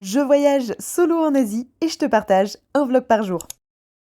Je voyage solo en Asie et je te partage un vlog par jour.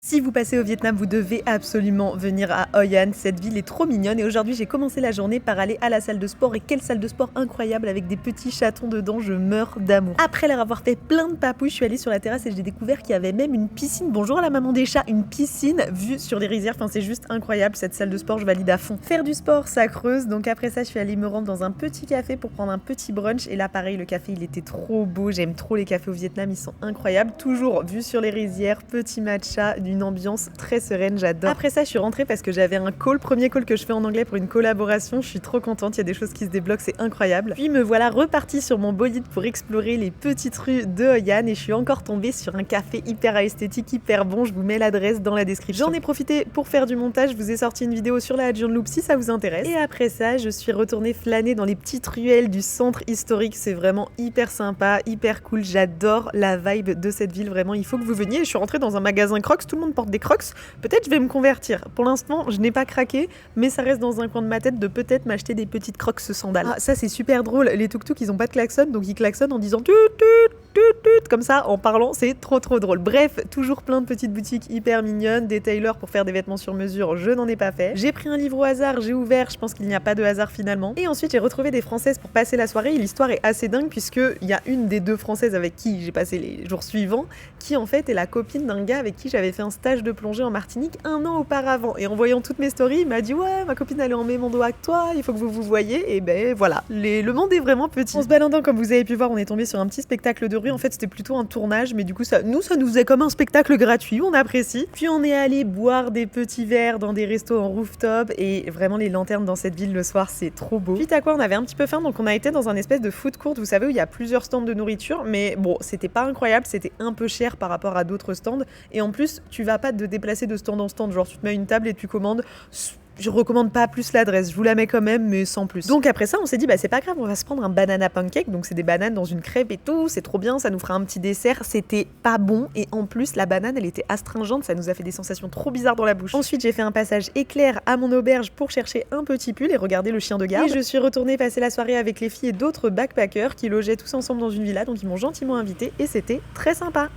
Si vous passez au Vietnam, vous devez absolument venir à Hoi An. Cette ville est trop mignonne et aujourd'hui j'ai commencé la journée par aller à la salle de sport. Et quelle salle de sport incroyable avec des petits chatons dedans, je meurs d'amour. Après leur avoir fait plein de papouilles, je suis allée sur la terrasse et j'ai découvert qu'il y avait même une piscine. Bonjour à la maman des chats, une piscine vue sur les rizières. Enfin c'est juste incroyable cette salle de sport, je valide à fond. Faire du sport, ça creuse. Donc après ça, je suis allée me rendre dans un petit café pour prendre un petit brunch. Et là pareil, le café il était trop beau. J'aime trop les cafés au Vietnam, ils sont incroyables. Toujours vue sur les rizières, petit matcha, d'une ambiance très sereine, j'adore. Après ça, je suis rentrée parce que j'avais un call, premier call que je fais en anglais pour une collaboration. Je suis trop contente, il y a des choses qui se débloquent, c'est incroyable. Puis me voilà repartie sur mon bolide pour explorer les petites rues de Hoi An et je suis encore tombée sur un café hyper esthétique, hyper bon. Je vous mets l'adresse dans la description. J'en ai profité pour faire du montage, je vous ai sorti une vidéo sur la Hadjian Loop si ça vous intéresse. Et après ça, je suis retournée flâner dans les petites ruelles du centre historique. C'est vraiment hyper sympa, hyper cool. J'adore la vibe de cette ville, vraiment. Il faut que vous veniez. Je suis rentrée dans un magasin Crocs, tout le monde porte des Crocs. Peut-être je vais me convertir. Pour l'instant, je n'ai pas craqué, mais ça reste dans un coin de ma tête de peut-être m'acheter des petites Crocs sandales. Ah, ça c'est super drôle. Les tuk-tuk, ils ont pas de klaxon, donc ils klaxonnent en disant tut tut tut tut comme ça, en parlant. C'est trop drôle. Bref, toujours plein de petites boutiques hyper mignonnes, des tailors pour faire des vêtements sur mesure. Je n'en ai pas fait. J'ai pris un livre au hasard, j'ai ouvert. Je pense qu'il n'y a pas de hasard finalement. Et ensuite, j'ai retrouvé des Françaises pour passer la soirée. Et l'histoire est assez dingue puisque il y a une des deux Françaises avec qui j'ai passé les jours suivants, qui en fait est la copine d'un gars avec qui j'avais fait un stage de plongée en Martinique 1 an auparavant. Et en voyant toutes mes stories, il m'a dit ouais, ma copine elle est en même endroit que toi, il faut que vous vous voyez. Et ben voilà, le monde est vraiment petit. En se baladant, comme vous avez pu voir, on est tombé sur un petit spectacle de rue. En fait, c'était plutôt un tournage, mais du coup, ça nous faisait comme un spectacle gratuit, on apprécie. Puis on est allé boire des petits verres dans des restos en rooftop et vraiment les lanternes dans cette ville le soir, c'est trop beau. Puis à quoi on avait un petit peu faim, donc on a été dans un espèce de food court, vous savez, où il y a plusieurs stands de nourriture, mais bon, c'était pas incroyable, c'était un peu cher par rapport à d'autres stands. Et en plus, tu vas pas te déplacer de stand en stand, genre tu te mets une table et tu commandes. Je recommande pas plus l'adresse, je vous la mets quand même, mais sans plus. Donc après ça, on s'est dit, bah c'est pas grave, on va se prendre un banana pancake, donc c'est des bananes dans une crêpe et tout, c'est trop bien, ça nous fera un petit dessert. C'était pas bon, et en plus, la banane, elle était astringente, ça nous a fait des sensations trop bizarres dans la bouche. Ensuite, j'ai fait un passage éclair à mon auberge pour chercher un petit pull et regarder le chien de garde. Et je suis retournée passer la soirée avec les filles et d'autres backpackers qui logeaient tous ensemble dans une villa, donc ils m'ont gentiment invitée et c'était très sympa.